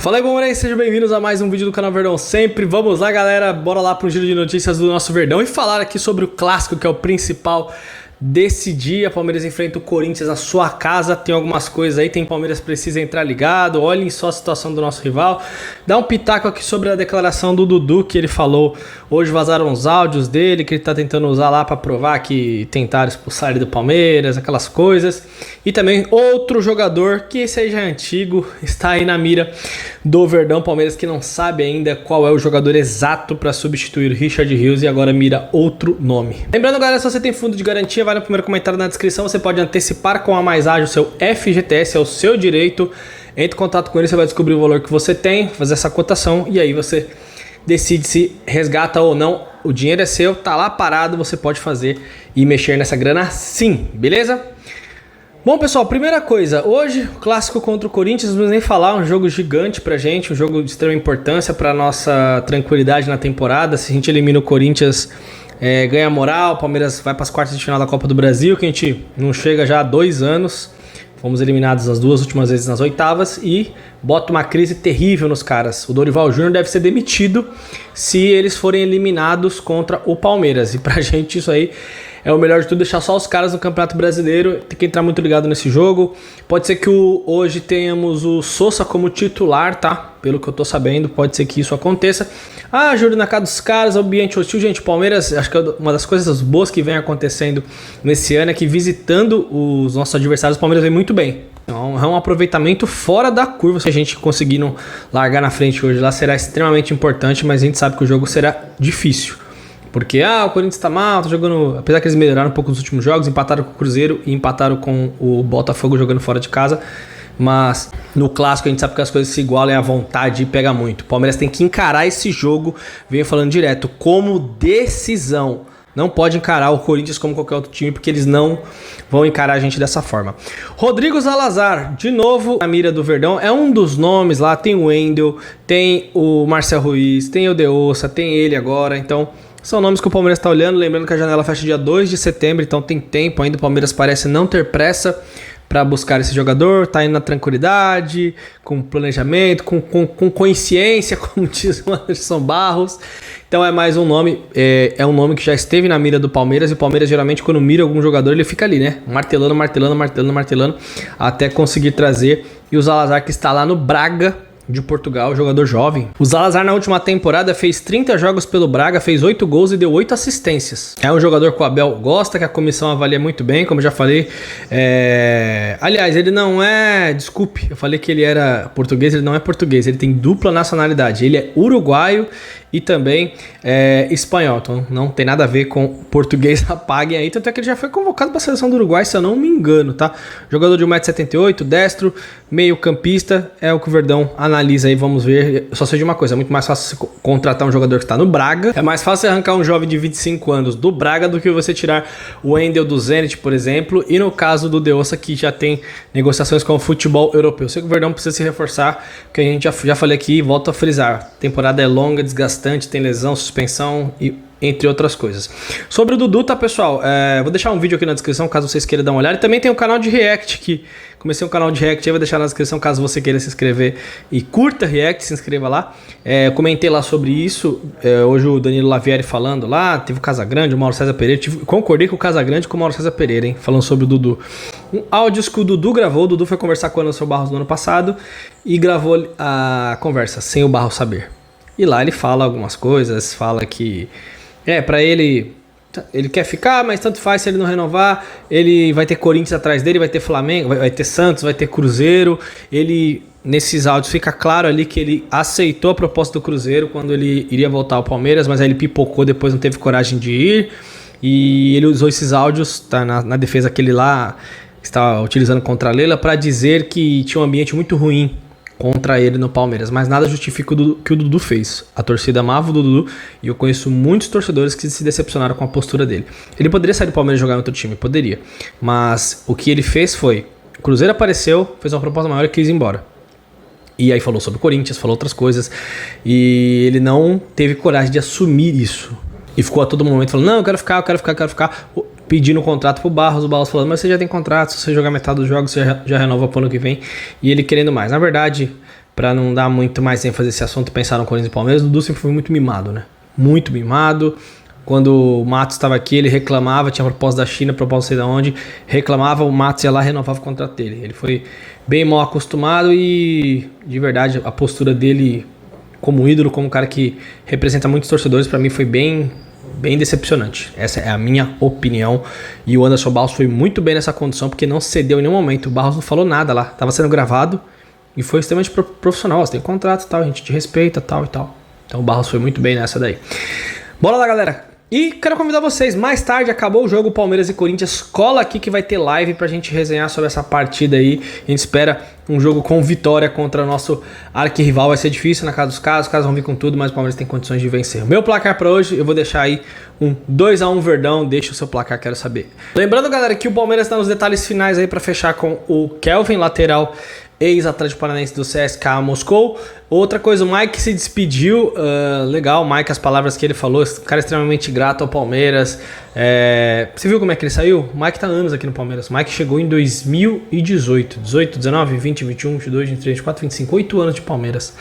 Fala aí, Bombrei, sejam bem-vindos a mais um vídeo do canal Verdão Sempre. Vamos lá, galera, bora lá para um giro de notícias do nosso Verdão e falar aqui sobre o clássico, que é o principal desse dia. Palmeiras enfrenta o Corinthians na sua casa. Tem algumas coisas aí, tem Palmeiras precisa entrar ligado. Olhem só a situação do nosso rival. Dá um pitaco aqui sobre a declaração do Dudu, que ele falou. Hoje vazaram os áudios dele, que ele tá tentando usar lá para provar que tentaram expulsar ele do Palmeiras, aquelas coisas. E também outro jogador, que esse aí já é antigo, está aí na mira do Verdão. Palmeiras que não sabe ainda qual é o jogador exato para substituir o Richard Rios e agora mira outro nome. Lembrando, galera, se você tem fundo de garantia, vai no primeiro comentário na descrição, você pode antecipar com a Mais Ágil o seu FGTS, é o seu direito. Entre em contato com ele, você vai descobrir o valor que você tem, fazer essa cotação e aí você decide se resgata ou não. O dinheiro é seu, tá lá parado, você pode fazer e mexer nessa grana sim, beleza? Bom, pessoal, primeira coisa, hoje o clássico contra o Corinthians, não vamos nem falar, um jogo gigante pra gente, um jogo de extrema importância pra nossa tranquilidade na temporada. Se a gente elimina o Corinthians, ganha moral, o Palmeiras vai para as quartas de final da Copa do Brasil, que a gente não chega já há 2 anos. Fomos eliminados as 2 últimas vezes nas oitavas e bota uma crise terrível nos caras. O Dorival Júnior deve ser demitido se eles forem eliminados contra o Palmeiras. E pra gente isso aí é o melhor de tudo, deixar só os caras no Campeonato Brasileiro. Tem que entrar muito ligado nesse jogo. Pode ser que hoje tenhamos o Sousa como titular, tá? Pelo que eu tô sabendo, pode ser que isso aconteça. Ah, Júlio na cara dos caras, ambiente hostil. Gente, o Palmeiras, acho que uma das coisas boas que vem acontecendo nesse ano é que visitando os nossos adversários, o Palmeiras vem muito bem. Então, é um aproveitamento fora da curva. Se a gente conseguir não largar na frente hoje lá, será extremamente importante, mas a gente sabe que o jogo será difícil. Porque, o Corinthians tá mal, tá jogando... Apesar que eles melhoraram um pouco nos últimos jogos, empataram com o Cruzeiro e empataram com o Botafogo jogando fora de casa. Mas no clássico a gente sabe que as coisas se igualam e a vontade pega muito. O Palmeiras tem que encarar esse jogo, venho falando direto, como decisão. Não pode encarar o Corinthians como qualquer outro time, porque eles não vão encarar a gente dessa forma. Rodrigo Zalazar, de novo na mira do Verdão, é um dos nomes lá. Tem o Wendel, tem o Marcel Ruiz, tem o Deossa, tem ele agora, então... São nomes que o Palmeiras está olhando, lembrando que a janela fecha dia 2 de setembro, então tem tempo ainda. O Palmeiras parece não ter pressa para buscar esse jogador, tá indo na tranquilidade, com planejamento, com consciência, como diz o Anderson Barros. Então é mais um nome, é um nome que já esteve na mira do Palmeiras, e o Palmeiras geralmente quando mira algum jogador ele fica ali, né? Martelando, até conseguir trazer. E o Zalazar que está lá no Braga de Portugal, jogador jovem. O Zalazar na última temporada fez 30 jogos pelo Braga, fez 8 gols e deu 8 assistências. É um jogador que o Abel gosta, que a comissão avalia muito bem, como eu já falei. Aliás, ele não é... Desculpe, eu falei que ele era português, ele não é português, ele tem dupla nacionalidade. Ele é uruguaio e também espanhol, então não tem nada a ver com português, apaguem aí. Tanto é que ele já foi convocado para a seleção do Uruguai, se eu não me engano, tá? Jogador de 1,78 m, destro, meio campista, é o que o Verdão analisa aí, vamos ver. Só sei de uma coisa, é muito mais fácil você contratar um jogador que está no Braga, é mais fácil arrancar um jovem de 25 anos do Braga do que você tirar o Wendel do Zenit, por exemplo, e no caso do Deossa, que já tem negociações com o futebol europeu. Eu sei que o Verdão precisa se reforçar, porque a gente já falei aqui e volto a frisar, a temporada é longa, desgastante, tem lesão, suspensão e entre outras coisas. Sobre o Dudu, tá, pessoal? Vou deixar um vídeo aqui na descrição caso vocês queiram dar uma olhada. E também tem um canal de React, que comecei um canal de React aí, vou deixar na descrição caso você queira se inscrever e curta React, se inscreva lá. Eu comentei lá sobre isso, hoje o Danilo Lavieri falando lá, teve o Casagrande, o Mauro César Pereira, concordei com o Casagrande e com o Mauro César Pereira, hein, falando sobre o Dudu. Áudios que o Dudu gravou, o Dudu foi conversar com o Anderson Barros no ano passado e gravou a conversa sem o Barros saber. E lá ele fala algumas coisas, fala que pra ele quer ficar, mas tanto faz se ele não renovar, ele vai ter Corinthians atrás dele, vai ter Flamengo, vai ter Santos, vai ter Cruzeiro. Ele, nesses áudios, fica claro ali que ele aceitou a proposta do Cruzeiro quando ele iria voltar ao Palmeiras, mas aí ele pipocou, depois não teve coragem de ir. E ele usou esses áudios, tá, na defesa que ele lá estava utilizando contra a Leila, para dizer que tinha um ambiente muito ruim contra ele no Palmeiras, mas nada justifica o que o Dudu fez. A torcida amava o Dudu e eu conheço muitos torcedores que se decepcionaram com a postura dele. Ele poderia sair do Palmeiras e jogar em outro time, poderia, mas o que ele fez foi, o Cruzeiro apareceu, fez uma proposta maior e quis ir embora. E aí falou sobre o Corinthians, falou outras coisas, e ele não teve coragem de assumir isso. E ficou a todo momento falando, não, eu quero ficar, pedindo um contrato pro Barros, o Barros falando, mas você já tem contrato, se você jogar metade dos jogos, você já renova pro ano que vem, e ele querendo mais. Na verdade, pra não dar muito mais ênfase a esse assunto, pensar no Corinthians e Palmeiras, o Dudu sempre foi muito mimado, né? Muito mimado. Quando o Matos estava aqui, ele reclamava, tinha proposta da China, proposta não sei de onde, reclamava, o Matos ia lá e renovava o contrato dele. Ele foi bem mal acostumado e, de verdade, a postura dele como ídolo, como um cara que representa muitos torcedores, pra mim foi bem decepcionante. Essa é a minha opinião. E o Anderson Barros foi muito bem nessa condição, porque não cedeu em nenhum momento. O Barros não falou nada lá, tava sendo gravado e foi extremamente profissional. Você tem contrato e tal, a gente te respeita, tal e tal. Então o Barros foi muito bem nessa daí. Bora lá, galera! E quero convidar vocês, mais tarde acabou o jogo Palmeiras e Corinthians, cola aqui que vai ter live pra gente resenhar sobre essa partida aí. A gente espera um jogo com vitória contra o nosso arquirrival, vai ser difícil na casa dos caras, os caras vão vir com tudo, mas o Palmeiras tem condições de vencer. O meu placar pra hoje, eu vou deixar aí um 2-1 Verdão, deixa o seu placar, quero saber. Lembrando, galera, que o Palmeiras tá nos detalhes finais aí pra fechar com o Kelvin, lateral, ex-Atlético Paranaense do CSKA Moscou. Outra coisa, o Mike se despediu, legal, o Mike, as palavras que ele falou, esse cara é extremamente grato ao Palmeiras. Você viu como é que ele saiu? O Mike tá há anos aqui no Palmeiras, o Mike chegou em 2018, 18, 19, 20, 21, 22, 23, 24, 25, 8 anos de Palmeiras.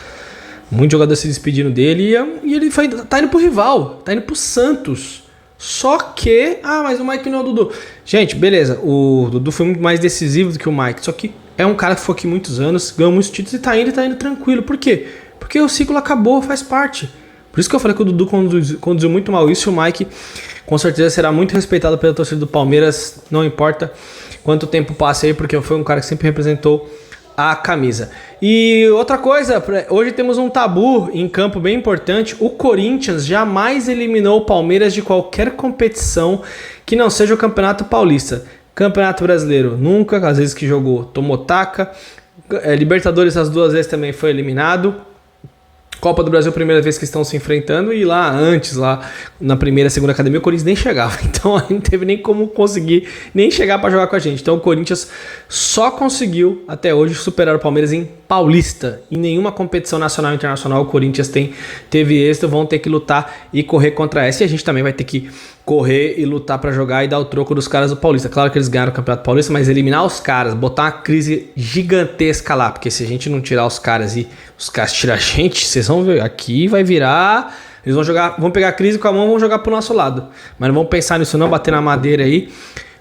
Muito jogador se despedindo dele e ele tá indo pro rival, tá indo pro Santos. Só que, mas o Mike não é o Dudu. Gente, beleza, o Dudu foi muito mais decisivo do que o Mike, só que é um cara que foi aqui muitos anos, ganhou muitos títulos e tá indo tranquilo. Por quê? Porque o ciclo acabou, faz parte. Por isso que eu falei que o Dudu conduziu muito mal isso, e o Mike com certeza será muito respeitado pela torcida do Palmeiras, não importa quanto tempo passe aí, porque foi um cara que sempre representou a camisa. E outra coisa, hoje temos um tabu em campo bem importante. O Corinthians jamais eliminou o Palmeiras de qualquer competição que não seja o Campeonato Paulista. Campeonato Brasileiro nunca, às vezes que jogou tomou taca. Libertadores as 2 vezes também foi eliminado. Copa do Brasil, primeira vez que estão se enfrentando, e lá antes, lá na primeira, segunda academia, o Corinthians nem chegava. Então não teve nem como conseguir nem chegar para jogar com a gente. Então o Corinthians só conseguiu até hoje superar o Palmeiras em Paulista. Em nenhuma competição nacional e internacional o Corinthians teve êxito, vão ter que lutar e correr contra essa. E a gente também vai ter que correr e lutar para jogar e dar o troco dos caras do Paulista. Claro que eles ganharam o Campeonato Paulista, mas eliminar os caras, botar uma crise gigantesca lá, porque se a gente não tirar os caras e os caras tirar a gente, vocês vão ver, aqui vai virar, eles vão pegar a crise com a mão e vão jogar pro nosso lado. Mas não vão pensar nisso não, bater na madeira aí.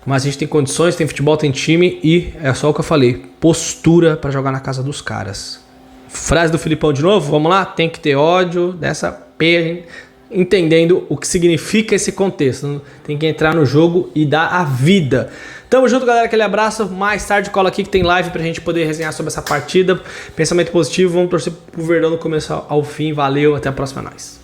Mas a gente tem condições, tem futebol, tem time e é só o que eu falei, postura para jogar na casa dos caras. Frase do Filipão de novo, vamos lá? Tem que ter ódio dessa P, entendendo o que significa esse contexto. Tem que entrar no jogo e dar a vida. Tamo junto, galera, aquele abraço. Mais tarde cola aqui que tem live pra gente poder resenhar sobre essa partida. Pensamento positivo, vamos torcer pro Verdão do começo ao fim. Valeu, até a próxima, é nóis.